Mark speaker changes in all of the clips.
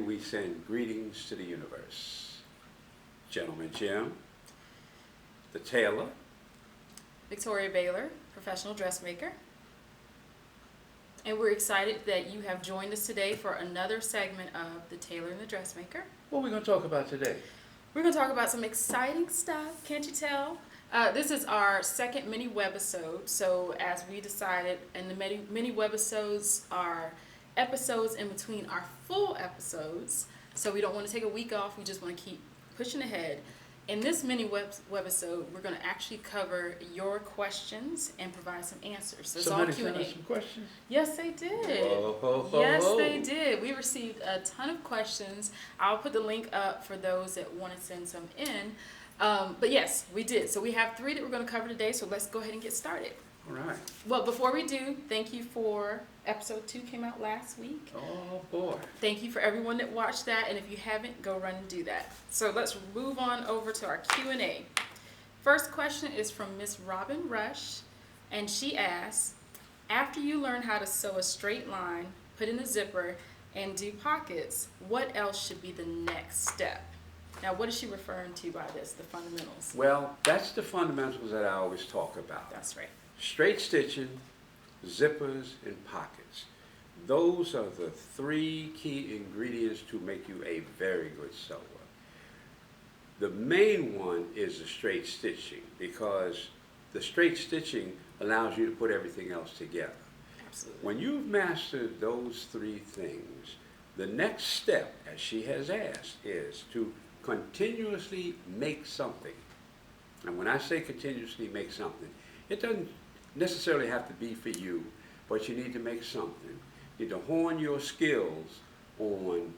Speaker 1: we send greetings to the universe. Gentleman Jim, the tailor.
Speaker 2: Victoria Baylor, professional dressmaker. And we're excited that you have joined us today for another segment of The Tailor and the Dressmaker.
Speaker 1: What are we going to talk about today?
Speaker 2: We're going to talk about some exciting stuff, can't you tell? This is our second mini webisode. So as we decided, and the mini webisodes are episodes in between our full episodes. So we don't want to take a week off. We just want to keep pushing ahead. In this mini webisode, we're going to actually cover your questions and provide some answers. So it's all Q&A.
Speaker 1: Somebody sent us some questions?
Speaker 2: Yes, they did. Yes, they did. We received a ton of questions. I'll put the link up for those that want to send some in. But yes, we did. So we have 3 that we're going to cover today. So let's go ahead and get started.
Speaker 1: All right.
Speaker 2: Well, before we do, thank you for episode 2 came out last week.
Speaker 1: Oh, boy.
Speaker 2: Thank you for everyone that watched that. And if you haven't, go run and do that. So let's move on over to our Q&A. First question is from Miss Robin Rush. And she asks, after you learn how to sew a straight line, put in a zipper, and do pockets, what else should be the next step? Now, what is she referring to by this, the fundamentals?
Speaker 1: Well, that's the fundamentals that I always talk about.
Speaker 2: That's right.
Speaker 1: Straight stitching, zippers, and pockets. Those are the 3 key ingredients to make you a very good sewer. The main one is the straight stitching, because the straight stitching allows you to put everything else together.
Speaker 2: Absolutely.
Speaker 1: When you've mastered those 3 things, the next step, as she has asked, is to continuously make something. And when I say continuously make something, it doesn't necessarily have to be for you, but you need to make something. You need to hone your skills on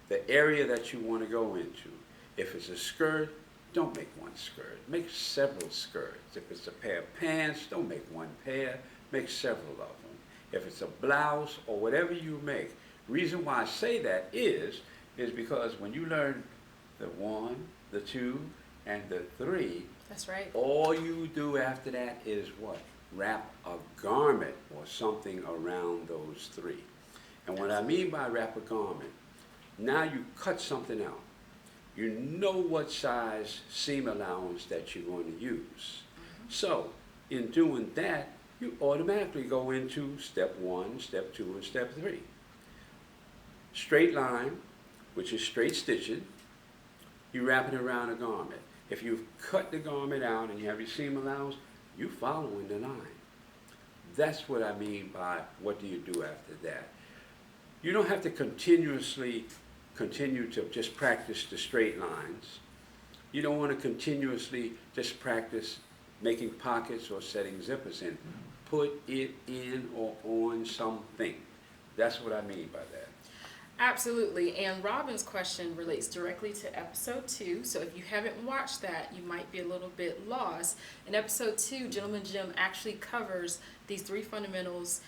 Speaker 1: the area that you want to go into. If it's a skirt, don't make one skirt. Make several skirts. If it's a pair of pants, don't make one pair. Make several of them. If it's a blouse or whatever you make, reason why I say that is because when you learn the 1, the 2, and the 3,
Speaker 2: that's right.
Speaker 1: All you do after that is what? Wrap a garment or something around those 3. And what I mean by wrap a garment, now you cut something out. You know what size seam allowance that you're going to use. So in doing that, you automatically go into step 1, step 2, and step 3. Straight line, which is straight stitching, you wrap it around a garment. If you've cut the garment out and you have your seam allowance, you're following the line. That's what I mean by what do you do after that. You don't have to continue to just practice the straight lines. You don't want to continuously just practice making pockets or setting zippers in. Put it in or on something. That's what I mean by that.
Speaker 2: Absolutely, and Robin's question relates directly to episode 2, so if you haven't watched that, you might be a little bit lost. In episode 2, Gentleman Jim actually covers these 3 fundamentals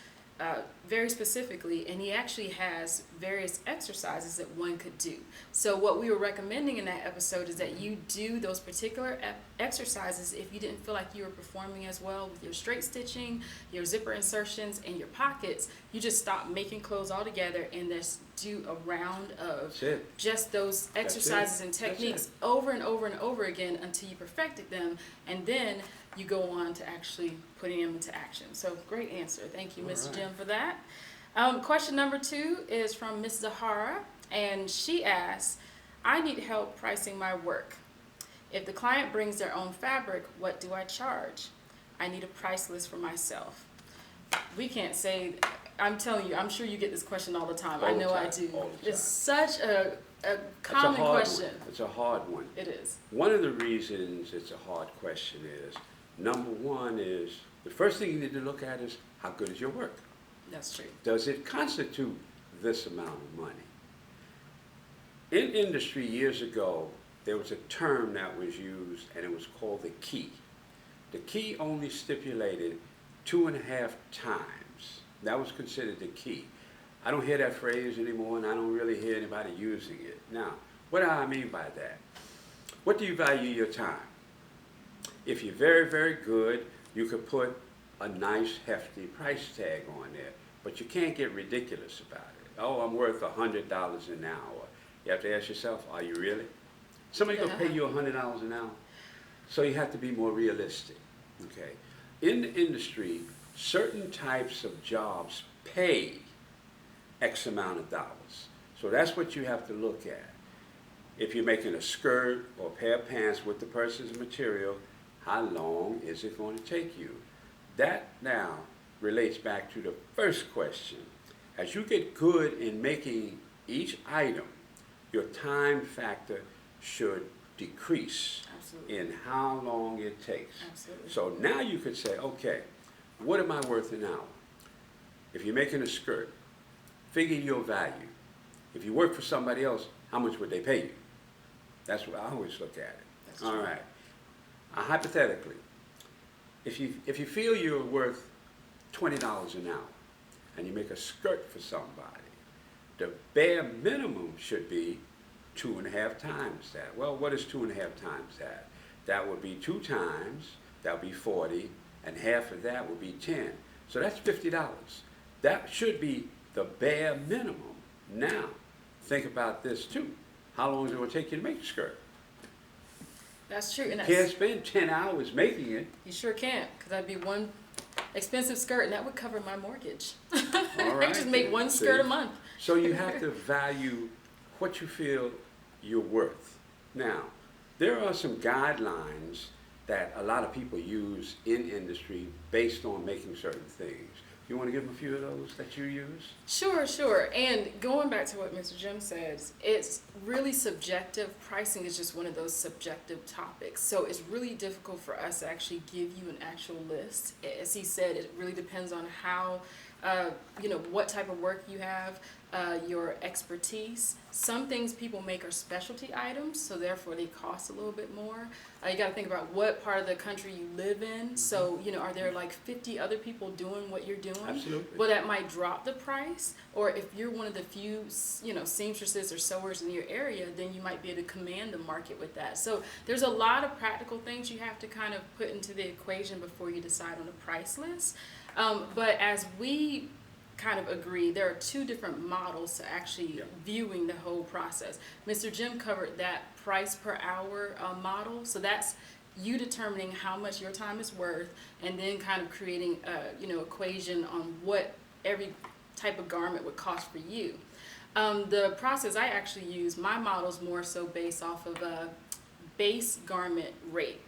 Speaker 2: very specifically, and he actually has various exercises that one could do. So what we were recommending in that episode is that you do those particular exercises if you didn't feel like you were performing as well with your straight stitching, your zipper insertions, and your pockets. You just stop making clothes altogether and just do a round of just those exercises and techniques over and over and over again until you perfected them, and then you go on to actually putting them into action. So great answer. Thank you, Ms. Jim, for that. Question number 2 is from Ms. Zahara, and she asks, I need help pricing my work. If the client brings their own fabric, what do I charge? I need a price list for myself. We can't say, I'm telling you, I'm sure you get this question all the time. I know I do. It's such a common question.
Speaker 1: It's a hard one.
Speaker 2: It is.
Speaker 1: One of the reasons it's a hard question is, number 1 is, the first thing you need to look at is, how good is your work?
Speaker 2: That's true.
Speaker 1: Does it constitute this amount of money? In industry years ago, there was a term that was used, and it was called the key. The key only stipulated 2.5 times. That was considered the key. I don't hear that phrase anymore, and I don't really hear anybody using it. Now, what do I mean by that? What do you value your time? If you're very, very good, you could put a nice, hefty price tag on there, but you can't get ridiculous about it. Oh, I'm worth $100 an hour. You have to ask yourself, are you really? Somebody gonna pay you $100 an hour? So you have to be more realistic, okay? In the industry, certain types of jobs pay X amount of dollars. So that's what you have to look at. If you're making a skirt or a pair of pants with the person's material, how long is it going to take you? That now relates back to the first question. As you get good in making each item, your time factor should decrease.
Speaker 2: Absolutely.
Speaker 1: In how long it takes.
Speaker 2: Absolutely.
Speaker 1: So now you could say, okay, what am I worth an hour? If you're making a skirt, figure your value. If you work for somebody else, how much would they pay you? That's what I always look at it.
Speaker 2: That's
Speaker 1: All
Speaker 2: true.
Speaker 1: right. Hypothetically, if you feel you're worth $20 an hour and you make a skirt for somebody, the bare minimum should be 2.5 times that. Well, what is 2.5 times that? That would be 2 times, that would be 40, and half of that would be 10. So that's $50. That should be the bare minimum. Now, think about this too. How long is it going to take you to make a skirt?
Speaker 2: That's true. And
Speaker 1: You can't spend 10 hours making it.
Speaker 2: you sure can't, because that'd be one expensive skirt, and that would cover my mortgage.
Speaker 1: All
Speaker 2: I
Speaker 1: right,
Speaker 2: just make
Speaker 1: then.
Speaker 2: one
Speaker 1: See?
Speaker 2: skirt a month.
Speaker 1: So you have to value what you feel you're worth. Now, there are some guidelines that a lot of people use in industry based on making certain things. You want to give them a few of those that you use?
Speaker 2: Sure, sure. And going back to what Mr. Jim says, it's really subjective. Pricing is just one of those subjective topics. So it's really difficult for us to actually give you an actual list. As he said, it really depends on how, what type of work you have, your expertise. Some things people make are specialty items, so therefore they cost a little bit more. You got to think about what part of the country you live in. So, are there like 50 other people doing what you're doing?
Speaker 1: Absolutely.
Speaker 2: Well, that might drop the price. Or if you're one of the few, seamstresses or sewers in your area, then you might be able to command the market with that. So there's a lot of practical things you have to kind of put into the equation before you decide on a price list. But as we kind of agree, there are 2 different models to actually viewing the whole process. Mr. Jim covered that price per hour model. So that's you determining how much your time is worth, and then kind of creating a equation on what every type of garment would cost for you. The process I actually use, my model is more so based off of a base garment rate.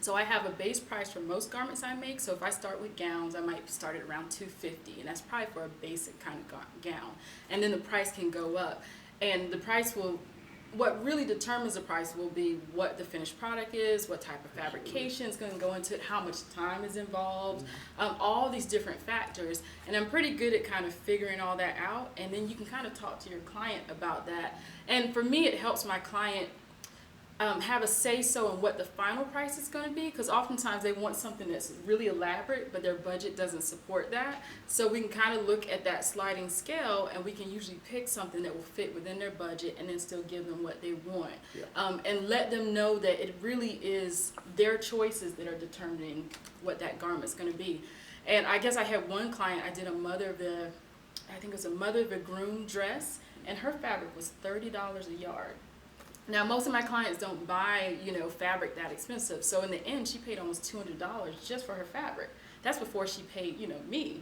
Speaker 2: So I have a base price for most garments I make. So if I start with gowns, I might start at around $250, and that's probably for a basic kind of gown. And then the price can go up, and the price will. What really determines the price will be what the finished product is, what type of fabrication is going to go into it, how much time is involved, all these different factors. And I'm pretty good at kind of figuring all that out, and then you can kind of talk to your client about that. And for me, it helps my client have a say-so in what the final price is going to be, because oftentimes they want something that's really elaborate, but their budget doesn't support that. So we can kind of look at that sliding scale, and we can usually pick something that will fit within their budget and then still give them what they want.
Speaker 1: Yeah.
Speaker 2: And let them know that it really is their choices that are determining what that garment's going to be. And I guess I had one client, I did a mother of the groom dress, and her fabric was $30 a yard. Now, most of my clients don't buy, fabric that expensive. So in the end, she paid almost $200 just for her fabric. That's before she paid, me.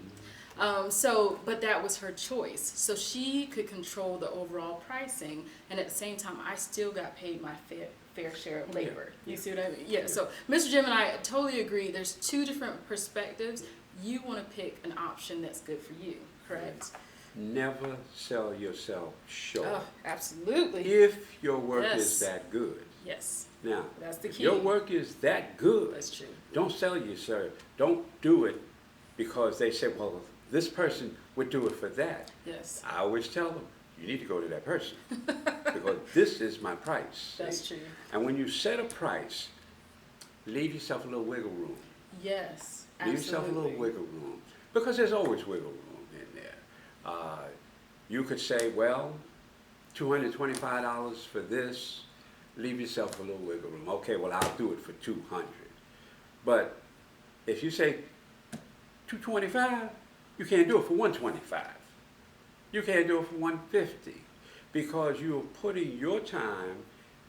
Speaker 2: But that was her choice. So she could control the overall pricing, and at the same time, I still got paid my fair share of labor. You see what I mean? Yeah. So Mr. Jim and I totally agree. There's 2 different perspectives. You want to pick an option that's good for you, correct?
Speaker 1: Never sell yourself short.
Speaker 2: Oh, absolutely.
Speaker 1: If your work
Speaker 2: Yes.
Speaker 1: is that good.
Speaker 2: Yes.
Speaker 1: Now,
Speaker 2: That's the
Speaker 1: if
Speaker 2: key.
Speaker 1: your work is that good,
Speaker 2: That's true.
Speaker 1: don't sell yourself. Don't do it because they say, well, this person would do it for that.
Speaker 2: Yes.
Speaker 1: I always tell them, you need to go to that person because this is my price.
Speaker 2: That's true.
Speaker 1: And when you set a price, leave yourself a little wiggle room.
Speaker 2: Yes.
Speaker 1: Leave yourself a little wiggle room because there's always wiggle room in there. You could say, well, $225 for this. Leave yourself a little wiggle room. Okay, well, I'll do it for $200. But if you say $225, you can't do it for $125. You can't do it for $150. because you're putting your time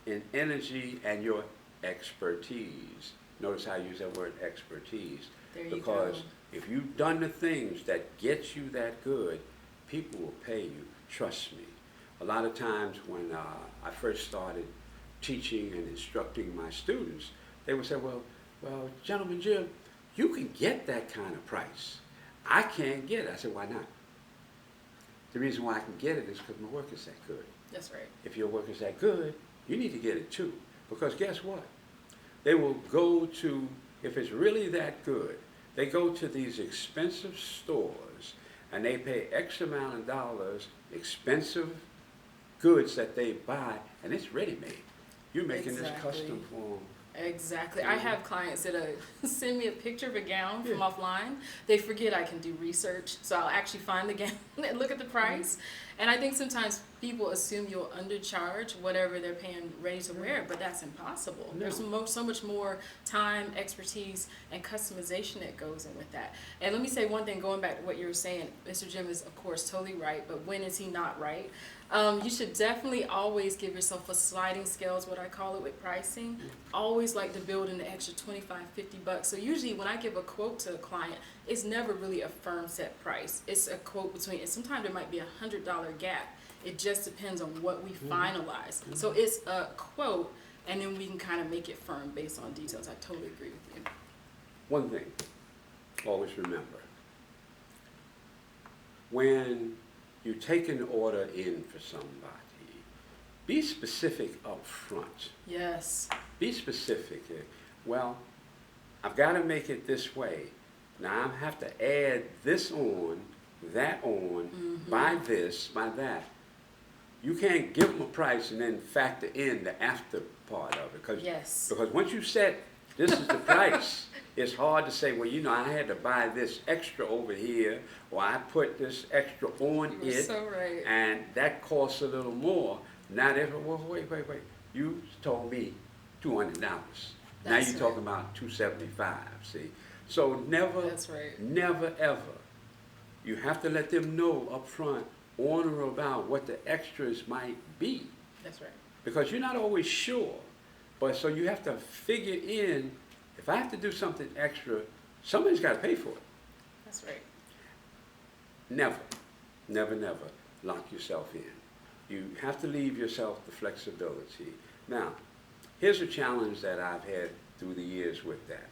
Speaker 1: and energy and your expertise. Notice how I use that word expertise.
Speaker 2: There you
Speaker 1: Because
Speaker 2: go.
Speaker 1: if you've done the things that get you that good, people will pay you. Trust me. A lot of times when I first started teaching and instructing my students, they would say, well, Gentleman Jim, you can get that kind of price. I can't get it. I said, why not? The reason why I can get it is because my work is that good.
Speaker 2: That's right.
Speaker 1: If your work is that good, you need to get it too. Because guess what? They will go to, if it's really that good, they go to these expensive stores and they pay X amount of dollars, expensive goods that they buy, and it's ready-made. You're making this custom for them.
Speaker 2: Exactly. I have clients that send me a picture of a gown from
Speaker 1: Yeah.
Speaker 2: offline. They forget I can do research, so I'll actually find the gown and look at the price. And I think sometimes people assume you'll undercharge whatever they're paying ready to wear, but that's impossible.
Speaker 1: No.
Speaker 2: There's so much more time, expertise, and customization that goes in with that. And let me say one thing, going back to what you were saying, Mr. Jim is of course totally right, but when is he not right? You should definitely always give yourself a sliding scale, is what I call it, with pricing. Always like to build in the extra $25, $50. So usually when I give a quote to a client, it's never really a firm set price. It's a quote between, and sometimes there might be $100 gap. It just depends on what we finalize. So it's a quote, and then we can kind of make it firm based on details. I totally agree with you.
Speaker 1: One thing, always remember, when you take an order in for somebody, be specific up front.
Speaker 2: Yes.
Speaker 1: Be specific. Well, I've got to make it this way. Now I have to add this on, that on, buy this, buy that. You can't give them a price and then factor in the after part of it.
Speaker 2: Yes.
Speaker 1: Because once you said this is the price, it's hard to say, well, I had to buy this extra over here, or I put this extra on
Speaker 2: You're
Speaker 1: it,
Speaker 2: so right.
Speaker 1: and that costs a little more. Now they're, well, wait. You told me $200. Now
Speaker 2: That's
Speaker 1: you're
Speaker 2: right.
Speaker 1: talking about $275. See, so never,
Speaker 2: That's right.
Speaker 1: never ever. You have to let them know up front, on or about, what the extras might be,
Speaker 2: That's right.
Speaker 1: because you're not always sure. But so you have to figure in, if I have to do something extra, somebody's got to pay for it.
Speaker 2: That's right.
Speaker 1: Never lock yourself in. You have to leave yourself the flexibility. Now, here's a challenge that I've had through the years with that.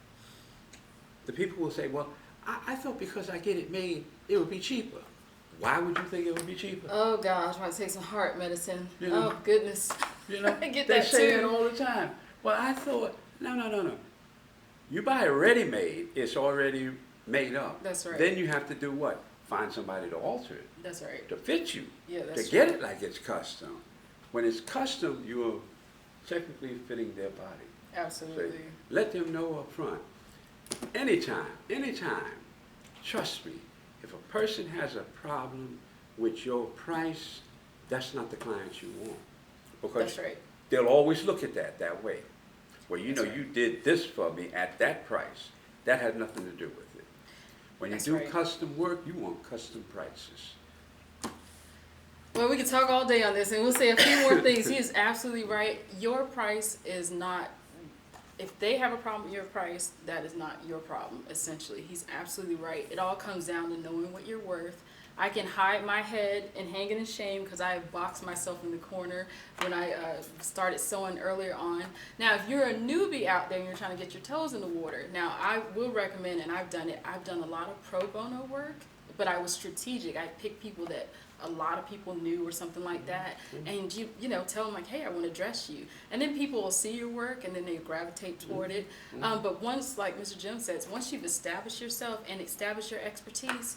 Speaker 1: The people will say, well, I thought because I get it made, it would be cheaper. Why would you think it would be cheaper?
Speaker 2: Oh gosh, I might take some heart medicine.
Speaker 1: You know,
Speaker 2: Oh goodness. I get
Speaker 1: they
Speaker 2: that
Speaker 1: say
Speaker 2: too.
Speaker 1: it all the time. Well, I thought, no. You buy it ready-made, it's already made up.
Speaker 2: That's right.
Speaker 1: Then you have to do what? Find somebody to alter it,
Speaker 2: That's right.
Speaker 1: to fit you,
Speaker 2: Yeah,
Speaker 1: to
Speaker 2: that's
Speaker 1: get
Speaker 2: true.
Speaker 1: it like it's custom. When it's custom, you're technically fitting their body. So
Speaker 2: Absolutely.
Speaker 1: let them know up front. Anytime, trust me, if a person has a problem with your price, that's not the client you want. Because
Speaker 2: That's right.
Speaker 1: they'll always look at that way. Well,
Speaker 2: That's right.
Speaker 1: you did this for me at that price. That had nothing to do with it. When
Speaker 2: That's
Speaker 1: you do
Speaker 2: right.
Speaker 1: custom work, you want custom prices.
Speaker 2: Well, we could talk all day on this, and we'll say a few more things. He is absolutely right. Your price is not, if they have a problem with your price, that is not your problem, essentially. He's absolutely right. It all comes down to knowing what you're worth. I can hide my head and hang it in shame because I boxed myself in the corner when I started sewing earlier on. Now, if you're a newbie out there and you're trying to get your toes in the water, now I will recommend, and I've done it, I've done a lot of pro bono work, but I was strategic. I picked people that a lot of people knew or something like that, and you know, tell them like, hey, I want to dress you, and then people will see your work and then they gravitate toward it. But once, like Mr. Jim says, once you've established yourself and established your expertise,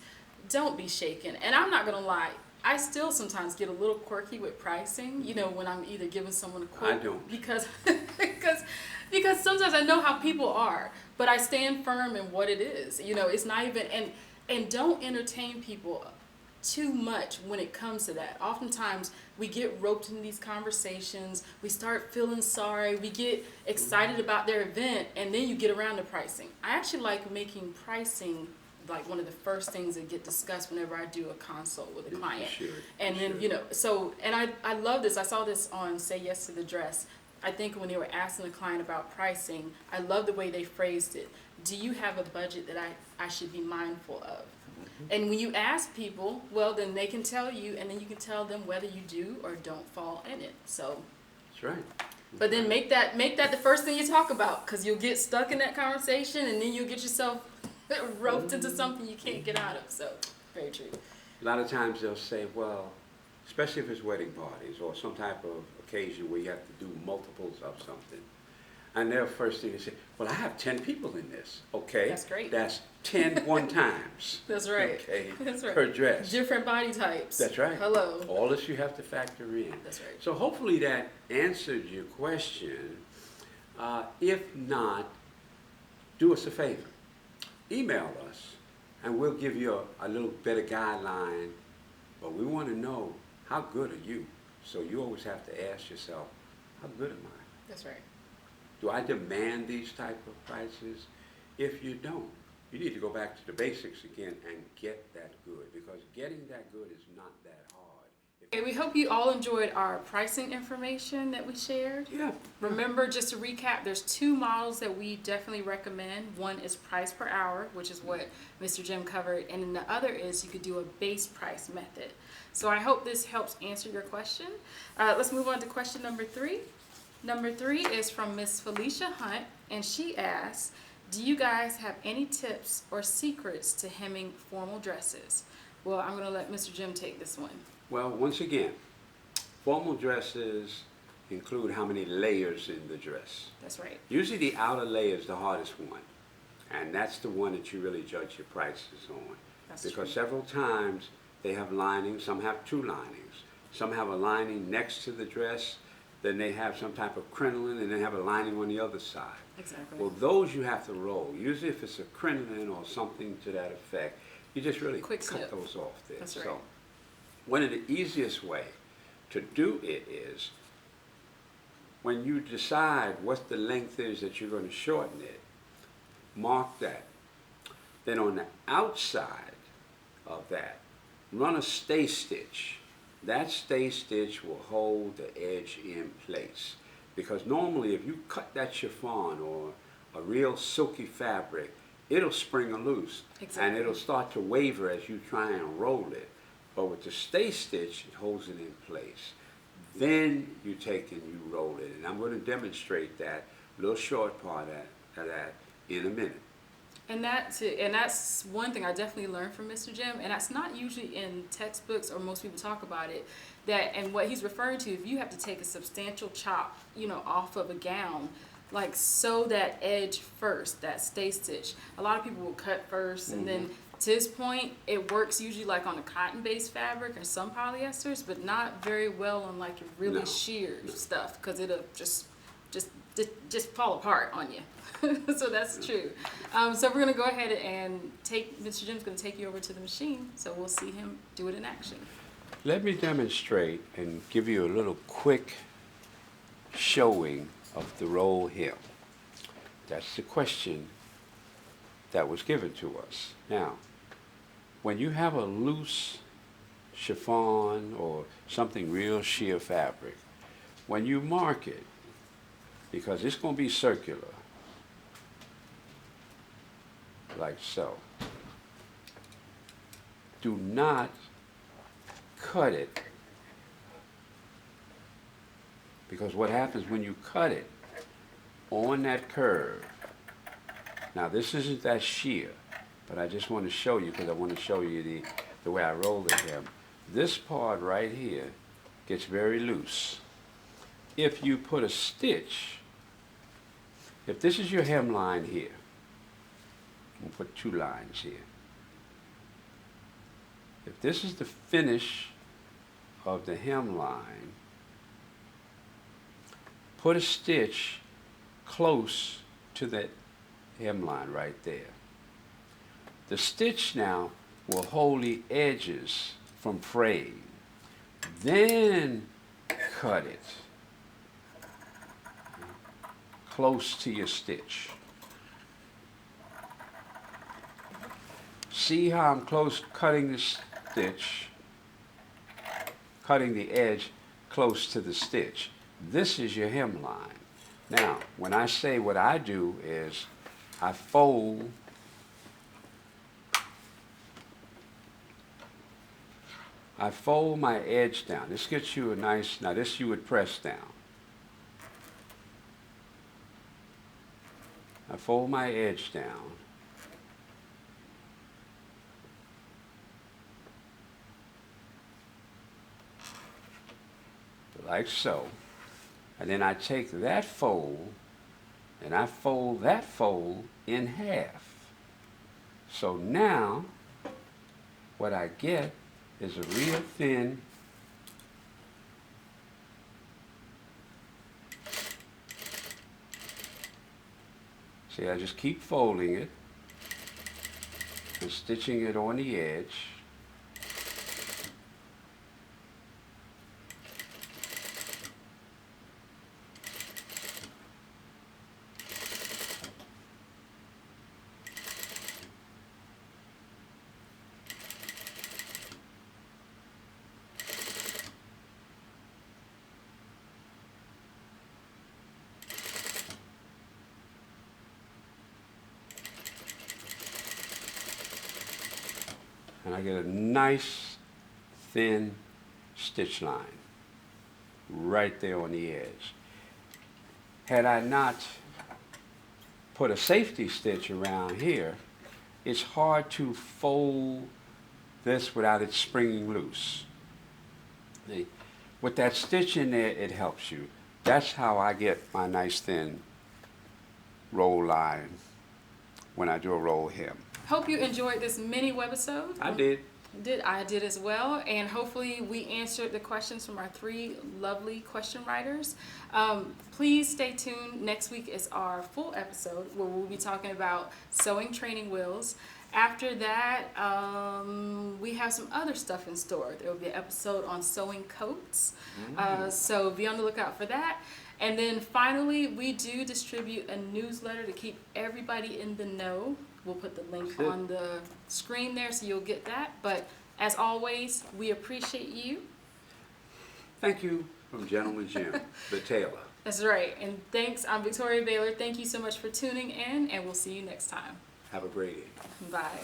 Speaker 2: don't be shaken. And I'm not gonna lie, I still sometimes get a little quirky with pricing, you know, when I'm either giving someone a quote.
Speaker 1: I don't.
Speaker 2: Because sometimes I know how people are, but I stand firm in what it is. You know, it's not even, and don't entertain people too much when it comes to that. Oftentimes we get roped in these conversations, we start feeling sorry, we get excited about their event, and then you get around to pricing. I actually like making pricing like one of the first things that get discussed whenever I do a consult with a client.
Speaker 1: Sure,
Speaker 2: And then, so, and I love this. I saw this on Say Yes to the Dress. I think when they were asking the client about pricing, I love the way they phrased it. Do you have a budget that I should be mindful of? And when you ask people, well, then they can tell you, and then you can tell them whether you do or don't fall in it. So,
Speaker 1: That's right.
Speaker 2: but then make that the first thing you talk about, because you'll get stuck in that conversation, and then you'll get yourself roped into something you can't get out of. So, very true.
Speaker 1: A lot of times they'll say, well, especially if it's wedding parties or some type of occasion where you have to do multiples of something. And their first thing is say, well, I have 10 people in this. Okay.
Speaker 2: That's great.
Speaker 1: That's 10 one times.
Speaker 2: That's right.
Speaker 1: Okay.
Speaker 2: That's right.
Speaker 1: Per dress.
Speaker 2: Different body types.
Speaker 1: That's right.
Speaker 2: Hello.
Speaker 1: All this you have to factor in.
Speaker 2: That's right.
Speaker 1: So hopefully that answered your question. If not, do us a favor. Email us, and we'll give you a little better guideline. But we want to know, how good are you? So you always have to ask yourself, how good am I?
Speaker 2: That's right.
Speaker 1: Do I demand these type of prices? If you don't, you need to go back to the basics again and get that good, because getting that good is not that hard.
Speaker 2: Okay, we hope you all enjoyed our pricing information that we shared.
Speaker 1: Yeah.
Speaker 2: Remember, just to recap, there's 2 models that we definitely recommend. One is price per hour, which is what Mr. Jim covered, and then the other is you could do a base price method. So I hope this helps answer your question. Let's move on to question number 3. Number 3 is from Miss Felicia Hunt, and she asks, do you guys have any tips or secrets to hemming formal dresses? Well, I'm going to let Mr. Jim take this one.
Speaker 1: Well, once again, formal dresses include how many layers in the dress.
Speaker 2: That's right.
Speaker 1: Usually the outer layer is the hardest one, and that's the one that you really judge your prices on.
Speaker 2: That's
Speaker 1: because
Speaker 2: true.
Speaker 1: several times they have linings, some have 2 linings. Some have a lining next to the dress, then they have some type of crinoline, and they have a lining on the other side.
Speaker 2: Exactly.
Speaker 1: Well, those you have to roll. Usually if it's a crinoline or something to that effect, you just really
Speaker 2: Quick
Speaker 1: cut
Speaker 2: snip.
Speaker 1: those off there.
Speaker 2: That's right.
Speaker 1: So, one of the easiest way to do it is, when you decide what the length is that you're going to shorten it, mark that. Then on the outside of that, run a stay stitch. That stay stitch will hold the edge in place. Because normally if you cut that chiffon or a real silky fabric, it'll spring loose.
Speaker 2: Exactly.
Speaker 1: And it'll start to waver as you try and roll it. But with the stay stitch, it holds it in place. Then you take and you roll it. And I'm going to demonstrate that little short part of that in a minute.
Speaker 2: And that's one thing I definitely learned from Mr. Jim, and that's not usually in textbooks or most people talk about it. That, and what he's referring to, if you have to take a substantial chop, off of a gown, like sew that edge first, that stay stitch. A lot of people will cut first, and then to his point, it works usually like on a cotton-based fabric or some polyesters, but not very well on like really sheer stuff, because it'll just fall apart on you. So that's true. So we're going to go ahead and Mr. Jim's going to take you over to the machine, so we'll see him do it in action.
Speaker 1: Let me demonstrate and give you a little quick showing of the roll hem. That's the question that was given to us. Now, when you have a loose chiffon or something real sheer fabric, when you mark it, because it's going to be circular, like so. Do not cut it, because what happens when you cut it on that curve, now this isn't that sheer, but I just want to show you, because I want to show you the way I roll the hem. This part right here gets very loose. If you put a stitch, if this is your hemline here, we'll put 2 lines here. If this is the finish of the hemline, put a stitch close to that hemline right there. The stitch now will hold the edges from fraying. Then cut it close to your stitch. See how I'm close cutting the stitch, cutting the edge close to the stitch. This is your hemline. Now, when I say what I do is I fold my edge down. This gets you a nice, now this you would press down. I fold my edge down. Like so. And then I take that fold and I fold that fold in half. So now what I get is a real thin see, I just keep folding it and stitching it on the edge. And I get a nice thin stitch line right there on the edge. Had I not put a safety stitch around here, it's hard to fold this without it springing loose. With that stitch in there, it helps you. That's how I get my nice thin roll line when I do a roll hem.
Speaker 2: Hope you enjoyed this mini webisode.
Speaker 1: I did.
Speaker 2: I did as well, and hopefully we answered the questions from our 3 lovely question writers. Please stay tuned. Next week is our full episode where we'll be talking about sewing training wheels. After that, we have some other stuff in store. There will be an episode on sewing coats, so be on the lookout for that. And then finally, we do distribute a newsletter to keep everybody in the know. We'll put the link on the screen there so you'll get that. But as always, we appreciate you.
Speaker 1: Thank you from Gentleman Jim, the tailor.
Speaker 2: That's right. And thanks. I'm Victoria Baylor. Thank you so much for tuning in, and we'll see you next time.
Speaker 1: Have a great evening.
Speaker 2: Bye.